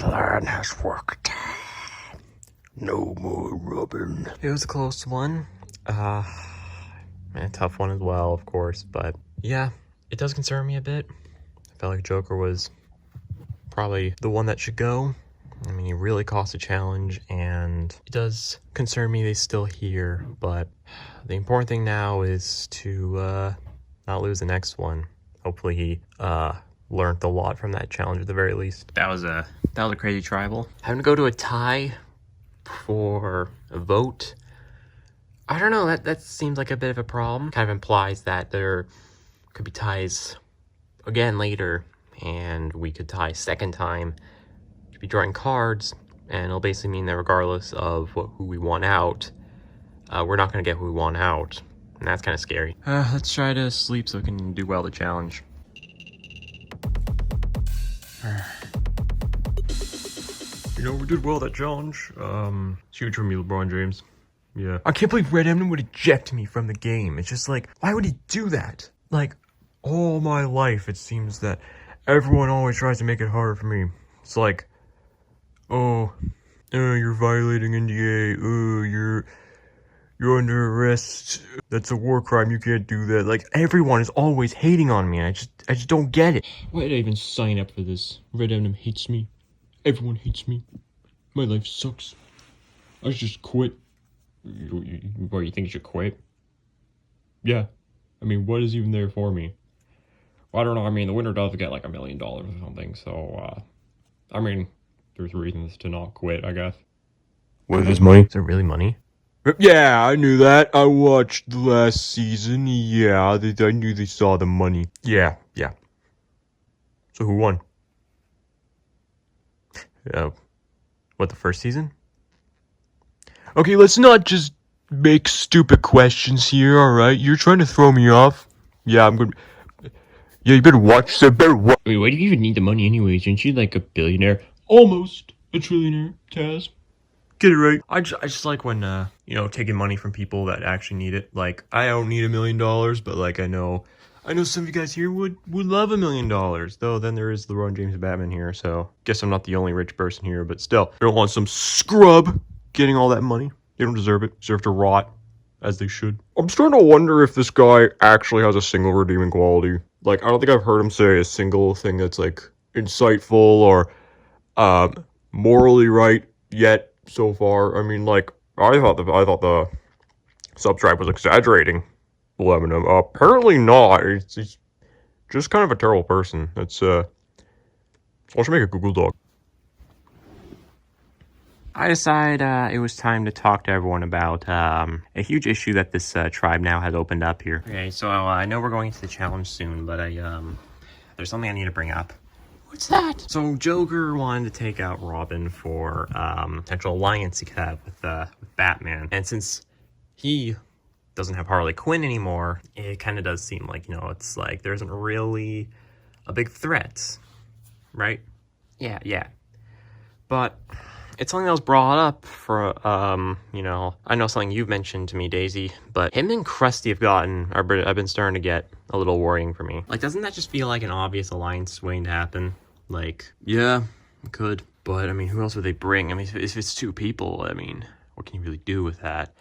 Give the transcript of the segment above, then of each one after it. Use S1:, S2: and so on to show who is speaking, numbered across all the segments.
S1: plan has worked. No more Robin. It was a close one. And a tough one as well, of course. But yeah, it does concern me a bit. I felt like Joker was probably the one that should go. I mean, he really cost a challenge, and it does concern me that he's still here. But the important thing now is to not lose the next one. Hopefully he learned a lot from that challenge at the very least. That was a crazy tribal. Having to go to a tie for a vote, I don't know, that seems like a bit of a problem. Kind of implies that there could be ties again later, and we could tie second time. Could be drawing cards, and it'll basically mean that regardless of who we want out, we're not going to get who we want out, and that's kind of scary. Let's try to sleep so we can do well the challenge. You know, we did well that challenge. It's huge for me, LeBron James. Yeah. I can't believe Red Eminem would eject me from the game. It's just like, why would he do that? Like, all my life, it seems that everyone always tries to make it harder for me. It's like, oh, you're violating NDA. Oh, you're under arrest. That's a war crime. You can't do that. Like, everyone is always hating on me, and I just don't get it. Why did I even sign up for this? Red Eminem hates me. Everyone hates me. My life sucks. I should just quit. You think you should quit? Yeah. I mean, what is even there for me? Well, I don't know. I mean, the winner does get like $1 million or something. So, I mean, there's reasons to not quit, I guess. What is this money? Is it really money? Yeah, I knew that. I watched the last season. Yeah, I knew they saw the money. Yeah. So who won? What, the first season? Okay, let's not just make stupid questions here, alright? You're trying to throw me off. Yeah, I'm gonna... Yeah, you better watch, so better watch. Wait, why do you even need the money anyways? Aren't you like a billionaire? Almost a trillionaire, Taz. Get it right. I just like when, taking money from people that actually need it. Like, I don't need $1 million, but like, I know some of you guys here would love $1 million. Though then there is LeBron James and Batman here, so guess I'm not the only rich person here, but still. I don't want some scrub getting all that money. They don't deserve it. Deserve to rot, as they should. I'm starting to wonder if this guy actually has a single redeeming quality. Like, I don't think I've heard him say a single thing that's, like, insightful or, morally right yet so far. I mean, like, I thought the subtribe was exaggerating Eminem. Apparently not. He's just kind of a terrible person. It's, why don't you make a Google Doc? I decided it was time to talk to everyone about a huge issue that this tribe now has opened up here. Okay, so I know we're going into the challenge soon, but there's something I need to bring up. What's that? So Joker wanted to take out Robin for potential alliance he could have with Batman, and since he doesn't have Harley Quinn anymore, it kind of does seem like, it's like there isn't really a big threat, right? Yeah. But it's something that was brought up for, I know something you've mentioned to me, Daisy, but him and Krusty I've been starting to get a little worrying for me. Like, doesn't that just feel like an obvious alliance waiting to happen? Like, yeah, it could, but, I mean, who else would they bring? I mean, if it's two people, I mean, what can you really do with that?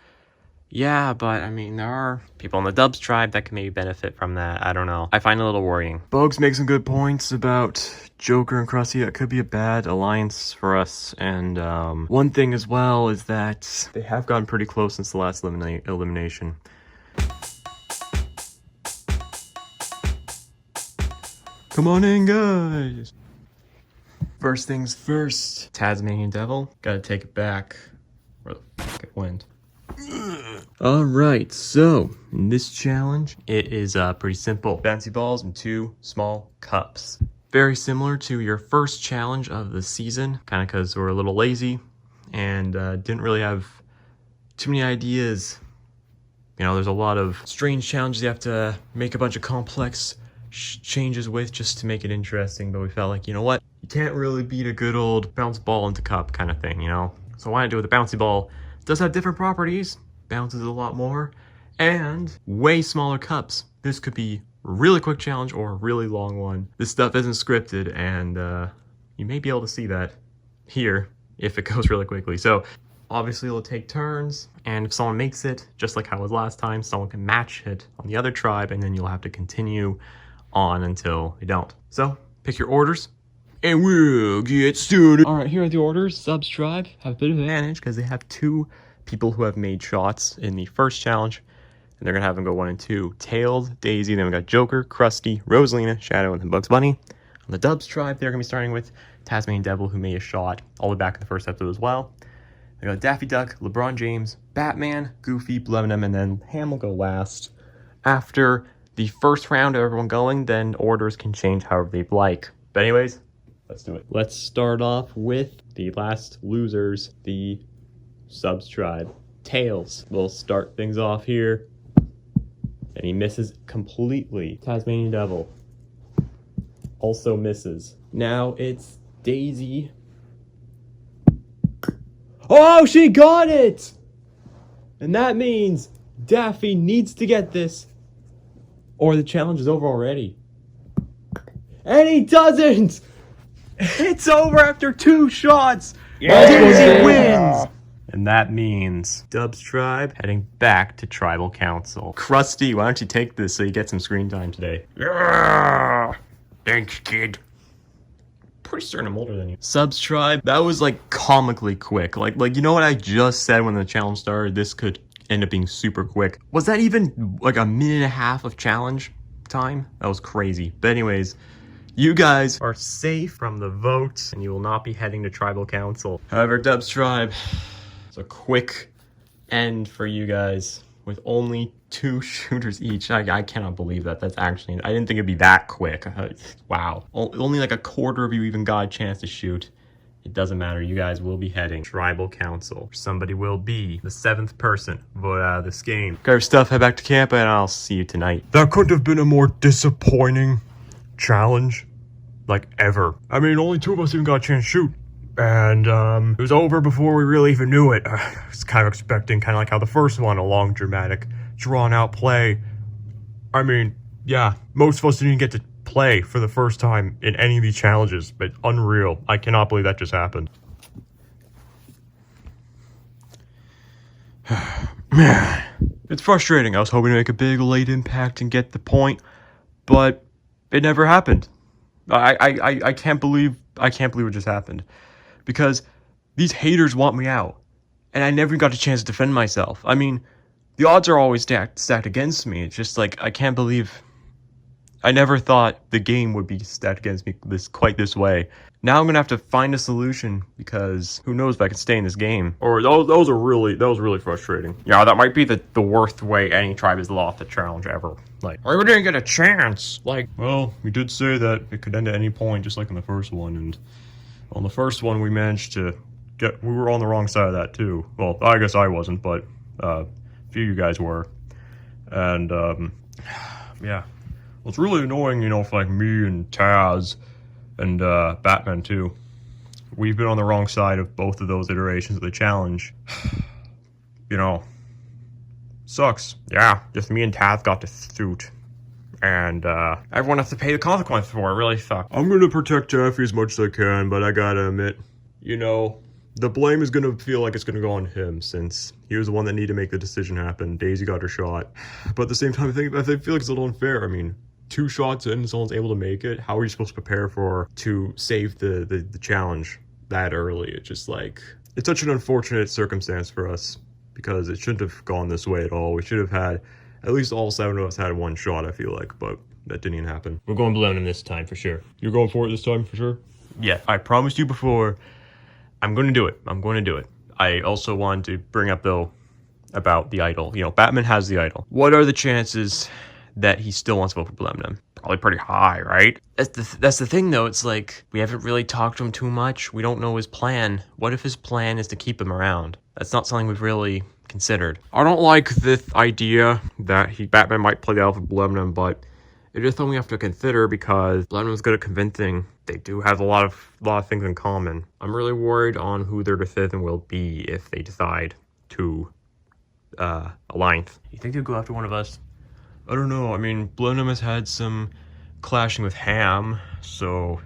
S1: Yeah, but, I mean, there are people in the Dubs tribe that can maybe benefit from that. I don't know. I find it a little worrying. Bugs makes some good points about Joker and Krusty. That could be a bad alliance for us. And one thing as well is that they have gotten pretty close since the last elimination. Come on in, guys. First things first. Tasmanian Devil. Gotta take it back. Where the fuck it went. Alright, so in this challenge, it is pretty simple. Bouncy balls and 2 small cups. Very similar to your first challenge of the season, kind of because we're a little lazy and didn't really have too many ideas. There's a lot of strange challenges you have to make a bunch of complex changes with just to make it interesting, but we felt like, you know what? You can't really beat a good old bounce ball into cup kind of thing, So why not do it with a bouncy ball? It does have different properties. Bounces a lot more, and way smaller cups. This could be a really quick challenge or a really long one. This stuff isn't scripted, and you may be able to see that here if it goes really quickly. So obviously it'll take turns, and if someone makes it, just like how it was last time, someone can match it on the other tribe, and then you'll have to continue on until you don't. So pick your orders, and we'll get started. All right, here are the orders. Subs tribe have a bit of advantage because they have 2 people who have made shots in the first challenge, and they're gonna have them go 1 and 2. Tails, Daisy, then we got Joker, Krusty, Rosalina, Shadow, and then Bugs Bunny. On the Dubs tribe, they're gonna be starting with Tasmanian Devil, who made a shot all the way back in the first episode as well. They got Daffy Duck, LeBron James, Batman, Goofy, Bleminem, and then Ham will go last. After the first round of everyone going, then orders can change however they'd like. But anyways, let's do it. Let's start off with the last losers, the Subs tribe. Tails will start things off here, and he misses completely. Tasmanian Devil also misses. Now it's Daisy. Oh, she got it! And that means Daffy needs to get this, or the challenge is over already. And he doesn't! It's over after 2 shots! Yeah. Daisy wins! And that means Dubs tribe heading back to tribal council. Krusty, why don't you take this so you get some screen time today? Yeah! Thanks, kid. Pretty certain I'm older than you. Subs tribe, that was like comically quick. Like you know what I just said when the challenge started? This could end up being super quick. Was that even like a minute and a half of challenge time? That was crazy. But anyways, you guys are safe from the votes, and you will not be heading to tribal council. However, Dubs tribe, it's a quick end for you guys with only 2 shooters each. I cannot believe that. That's actually, I didn't think it'd be that quick. Wow. Only like a quarter of you even got a chance to shoot. It doesn't matter. You guys will be heading tribal council. Somebody will be the 7th person voted out of this game. Grab your stuff, head back to camp, and I'll see you tonight.
S2: That couldn't have been a more disappointing challenge, like, ever. I mean, only 2 of us even got a chance to shoot. And, it was over before we really even knew it. I was kind of expecting, kind of like how the first one, a long, dramatic, drawn-out play. I mean, yeah, most of us didn't even get to play for the first time in any of these challenges, but unreal. I cannot believe that just happened. Man, it's frustrating. I was hoping to make a big late impact and get the point, but it never happened. I can't believe what just happened, because these haters want me out, and I never got a chance to defend myself. I mean, the odds are always stacked against me. It's just like, I can't believe. I never thought the game would be stacked against me quite this way. Now I'm gonna have to find a solution, because who knows if I can stay in this game. Or that was really frustrating. Yeah, that might be the worst way any tribe has lost a challenge ever. Like, I didn't get a chance. Like, well, we did say that it could end at any point, just like in the first one. And on the first one, we managed to we were on the wrong side of that too. Well, I guess I wasn't, but a few of you guys were. And yeah. Well, it's really annoying, you know, for like me and Taz and Batman too. We've been on the wrong side of both of those iterations of the challenge. You know, sucks. Yeah, just me and Taz got to shoot. And everyone has to pay the consequence for it. Really sucks. I'm gonna protect Daffy as much as I can, but I gotta admit, you know, the blame is gonna feel like it's gonna go on him, since he was the one that needed to make the decision happen. Daisy got her shot. But at the same time, I feel like it's a little unfair. I mean, 2 shots in, someone's able to make it. How are you supposed to prepare to save the challenge that early? It's just like, it's such an unfortunate circumstance for us, because it shouldn't have gone this way at all. We should have had, at least all 7 of us had 1 shot, I feel like, but that didn't even happen. We're going Bleminem this time for sure. You're going for it this time for sure? Yeah, I promised you before. I'm going to do it. I also wanted to bring up, though, about the idol. You know, Batman has the idol. What are the chances that he still wants to vote for Bleminem? Probably pretty high, right? That's the thing, though. It's like, we haven't really talked to him too much. We don't know his plan. What if his plan is to keep him around? That's not something we've really considered. I don't like this idea that Batman might play the alpha Bleminem, but it is something we have to consider, because Bleminim's good at convincing. They do have a lot of things in common. I'm really worried on who their decision will be if they decide to align. You think they'll go after one of us? I don't know. I mean, Bleminem has had some clashing with Ham, so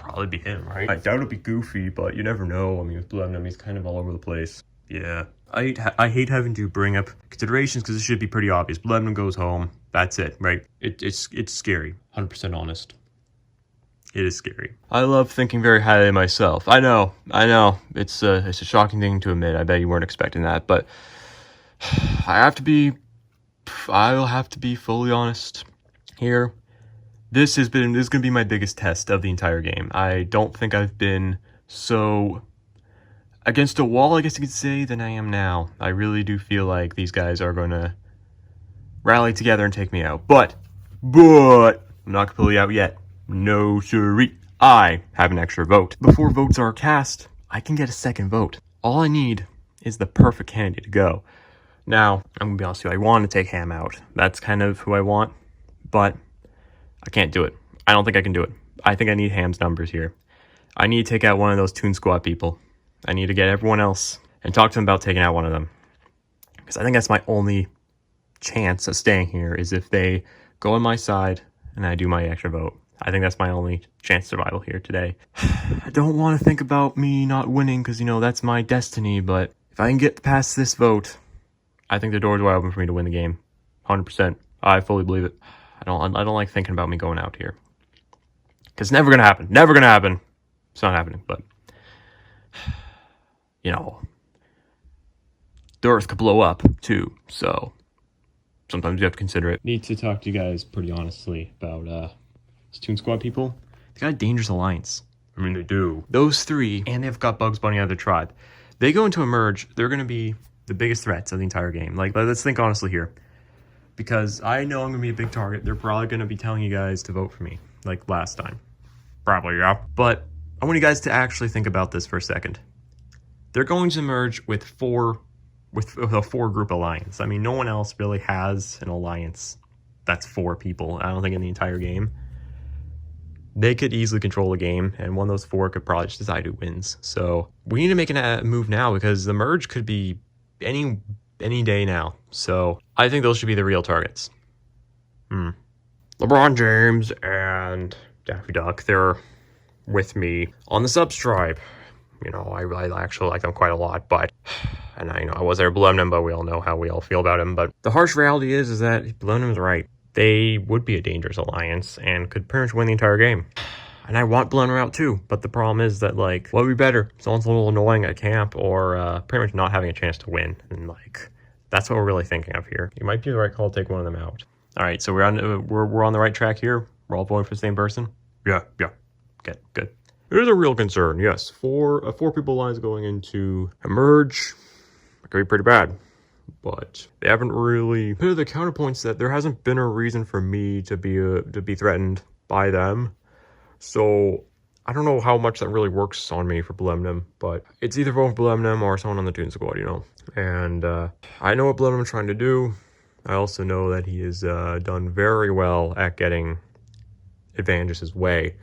S1: probably be him, right?
S2: I doubt it'll be Goofy, but you never know. I mean, with Blemnum, he's kind of all over the place.
S1: Yeah. I hate having to bring up considerations because it should be pretty obvious. Blemnum goes home. That's it, right? It's scary. 100% honest. It is scary.
S2: I love thinking very highly of myself. I know. It's a shocking thing to admit. I bet you weren't expecting that, but I will have to be fully honest here. This is going to be my biggest test of the entire game. I don't think I've been so against a wall, I guess you could say, than I am now. I really do feel like these guys are going to rally together and take me out. But I'm not completely out yet. No siree. I have an extra vote. Before votes are cast, I can get a second vote. All I need is the perfect candidate to go. Now, I'm going to be honest with you, I want to take Ham out. That's kind of who I want, but I can't do it. I don't think I can do it. I think I need Ham's numbers here. I need to take out one of those Toon Squad people. I need to get everyone else and talk to them about taking out one of them. Because I think that's my only chance of staying here is if they go on my side and I do my extra vote. I think that's my only chance of survival here today. I don't want to think about me not winning because, you know, that's my destiny. But if I can get past this vote, I think the door's wide open for me to win the game. 100%. I fully believe it. I don't like thinking about me going out here. Because it's never going to happen. Never going to happen. It's not happening, but, you know, the earth could blow up too, so sometimes you have to consider it. Need to talk to you guys pretty honestly about these Toon Squad people. They got a dangerous alliance.
S1: I mean, they do.
S2: Those three, and they've got Bugs Bunny out of their tribe. They go into a merge, they're going to be the biggest threats of the entire game. Like, let's think honestly here. Because I know I'm going to be a big target. They're probably going to be telling you guys to vote for me, like last time.
S1: Probably, yeah.
S2: But I want you guys to actually think about this for a second. They're going to merge with a four-group alliance. I mean, no one else really has an alliance that's 4 people. I don't think in the entire game. They could easily control the game, and one of those 4 could probably just decide who wins. So we need to make a move now because the merge could be any day now. So I think those should be the real targets. LeBron James and Daffy Duck, they're with me on the subs tribe. You know, I actually like them quite a lot, but, and I know I was there Blemnum, but we all know how we all feel about him. But the harsh reality is that Blemnum's right. They would be a dangerous alliance and could pretty much win the entire game. And I want Blemnum out too, but the problem is that, like, what would be better? Someone's a little annoying at camp or pretty much not having a chance to win. And, like, that's what we're really thinking of here. You might be the right call to take one of them out. All right, so we're on the right track here. We're all voting for the same person.
S1: Yeah.
S2: Okay, good. It is a real concern, yes. 4 people lines going into a merge. It could be pretty bad. But they haven't really put the counterpoints that there hasn't been a reason for me to be threatened by them. So I don't know how much that really works on me for Blemnum, but it's either vote for Blemnum or someone on the Toon Squad, you know. And I know what Blemnum's trying to do. I also know that he has done very well at getting advantages his way.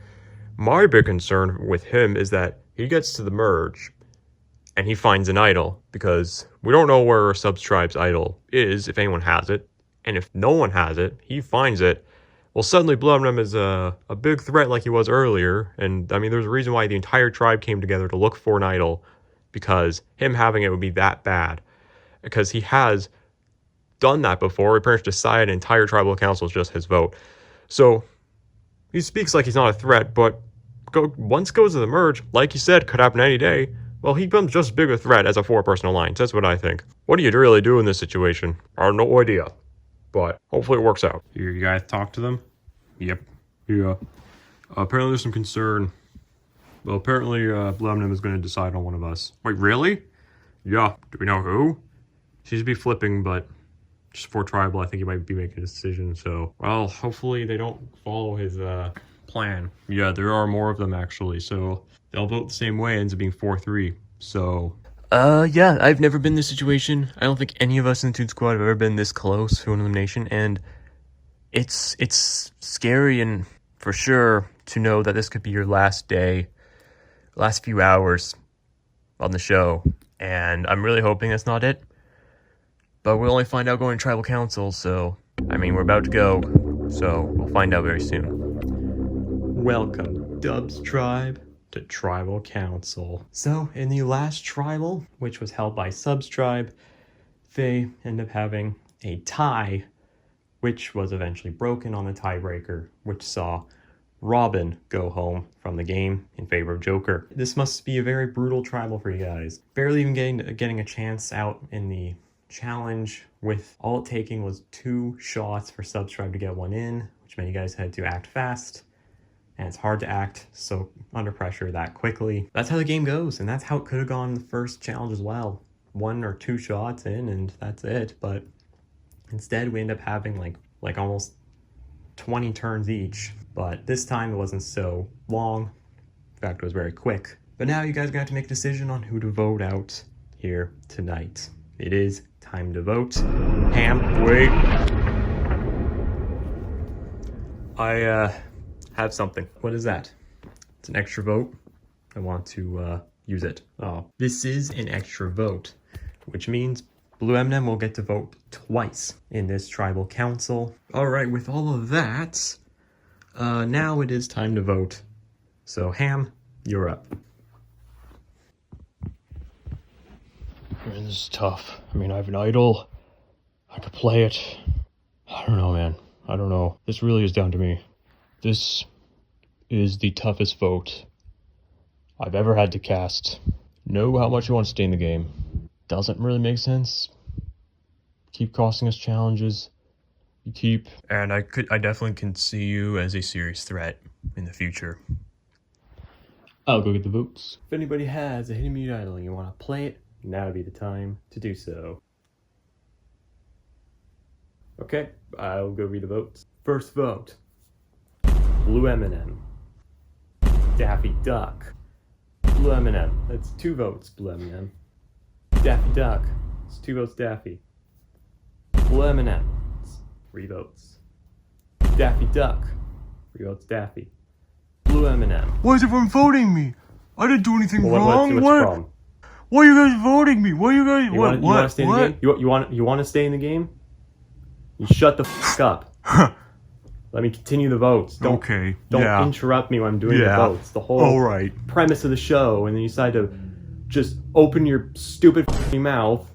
S2: My big concern with him is that he gets to the merge and he finds an idol, because we don't know where our subtribe's idol is, if anyone has it. And if no one has it, he finds it. Well, suddenly Blemnum is a big threat like he was earlier. And, I mean, there's a reason why the entire tribe came together to look for an idol, because him having it would be that bad. Because he has done that before. He pretty much decided an entire tribal council is just his vote. So he speaks like he's not a threat, but once goes to the merge, like you said, could happen any day. Well, he becomes just as big a threat as a 4-person alliance. That's what I think. What do you really do in this situation? I have no idea. But hopefully it works out.
S1: You guys talk to them?
S2: Yep. Yeah. Apparently there's some concern. Well, apparently Blemnum is going to decide on one of us.
S1: Wait, really?
S2: Yeah.
S1: Do we know who?
S2: Seems to be flipping, but just for tribal, I think he might be making a decision. So, well, hopefully they don't follow his plan. Yeah, there are more of them, actually. So they'll vote the same way. It ends up being 4-3. So, yeah, I've never been in this situation. I don't think any of us in the Toon Squad have ever been this close to an elimination. And it's scary and for sure to know that this could be your last day, last few hours on the show. And I'm really hoping that's not it. But we'll only find out going to tribal council. So, I mean, we're about to go. So we'll find out very soon.
S1: Welcome, Dubs Tribe, to Tribal Council. So, in the last tribal, which was held by Subs Tribe, they ended up having a tie, which was eventually broken on the tiebreaker, which saw Robin go home from the game in favor of Joker. This must be a very brutal tribal for you guys. Barely even getting a chance out in the challenge, with all it taking was 2 shots for Subs Tribe to get one in, which meant you guys had to act fast. And it's hard to act so under pressure that quickly. That's how the game goes, and that's how it could have gone in the first challenge as well. 1 or 2 shots in, and that's it. But instead, we end up having like almost 20 turns each. But this time, it wasn't so long. In fact, it was very quick. But now you guys are going to have to make a decision on who to vote out here tonight. It is time to vote. Ham, wait. I have something. What is that? It's an extra vote. I want to use it. Oh, this is an extra vote, which means Blue M&M will get to vote twice in this tribal council. All right, with all of that, now it is time to vote. So Ham, you're up.
S2: Man, this is tough. I mean, I have an idol. I could play it. I don't know, man. I don't know. This really is down to me. This is the toughest vote I've ever had to cast. Know how much you want to stay in the game. Doesn't really make sense. Keep costing us challenges. You keep... And I definitely can see you as a serious threat in the future. I'll go get the votes.
S1: If anybody has a hidden mute idol and you want to play it, now would be the time to do so. Okay, I'll go read the votes. First vote, Blue M&M. Daffy Duck. Blue M&M. That's 2 votes, Blue M&M. Daffy Duck. It's 2 votes, Daffy. Blue M&M. It's 3 votes. Daffy Duck. 3 votes, Daffy. Blue M&M.
S2: Why is everyone voting me? I didn't do anything wrong.
S1: What's the problem?
S2: Why are you guys voting me? Why are you guys...
S1: You want to stay in the game? You want to stay in the game? You shut the f*** up. Let me continue the votes. Don't interrupt me when I'm doing the votes. The whole premise of the show, and then you decide to just open your stupid f***ing mouth.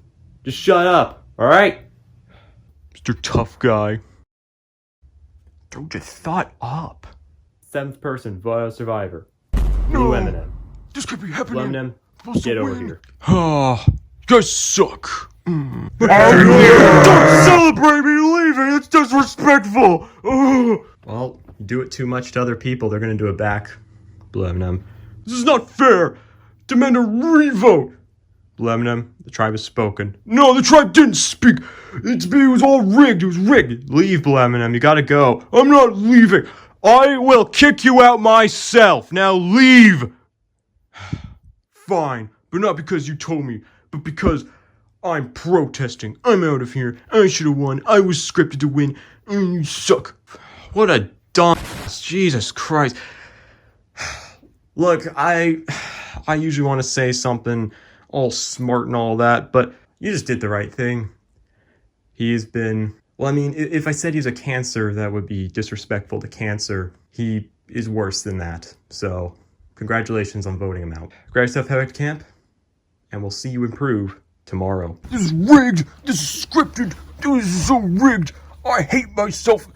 S1: Just shut up, alright?
S2: Mr. Tough Guy. Throw your thought up.
S1: 7th person, vote out Survivor. Blue M&M.
S2: This could be happening.
S1: Blue M&M, get over here.
S2: Oh, you guys suck. Don't celebrate me leaving. It's disrespectful.
S1: Well, you do it too much to other people, they're gonna do it back. Blue M&M.
S2: This is not fair. Demand a revote.
S1: Blue M&M, the tribe has spoken.
S2: No, the tribe didn't speak. It was all rigged. It was rigged.
S1: Leave, Blue M&M. You gotta go.
S2: I'm not leaving. I will kick you out myself. Now leave. Fine, but not because you told me, but because I'm protesting. I'm out of here. I should have won. I was scripted to win. And you suck.
S1: What a dumb... Jesus Christ. Look, I usually want to say something all smart and all that, but you just did the right thing. He's been... Well, I mean, if I said he's a Cancer, that would be disrespectful to Cancer. He is worse than that. So, congratulations on voting him out. Grab yourself, head back to camp, and we'll see you improve tomorrow.
S2: This is rigged. This is scripted. This is so rigged. I hate myself.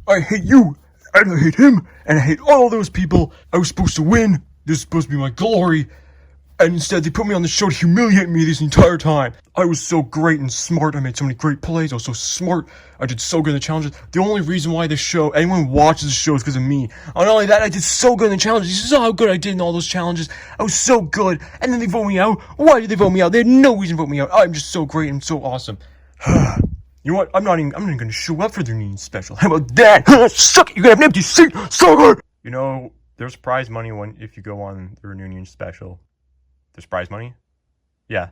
S2: I hate you. And I hate him. And I hate all those people. I was supposed to win. This is supposed to be my glory. And instead, they put me on the show to humiliate me this entire time. I was so great and smart. I made so many great plays. I was so smart. I did so good in the challenges. The only reason why anyone watches the show is because of me. And not only that, I did so good in the challenges. You saw how good I did in all those challenges. I was so good. And then they vote me out. Why did they vote me out? They had no reason to vote me out. I'm just so great and so awesome. You know what? I'm not even going to show up for their reunion special. How about that? Suck it. You're going to have an empty seat. Sucker. You know, there's prize money if you go on the reunion special. There's prize money? Yeah.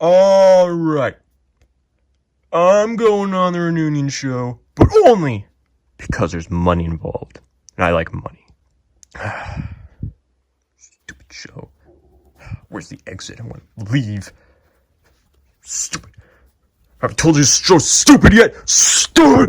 S2: Alright. I'm going on the reunion show, but only because there's money involved. And I like money. Stupid show. Where's the exit? I want to leave. Stupid. I haven't told you this show's stupid yet. Stupid!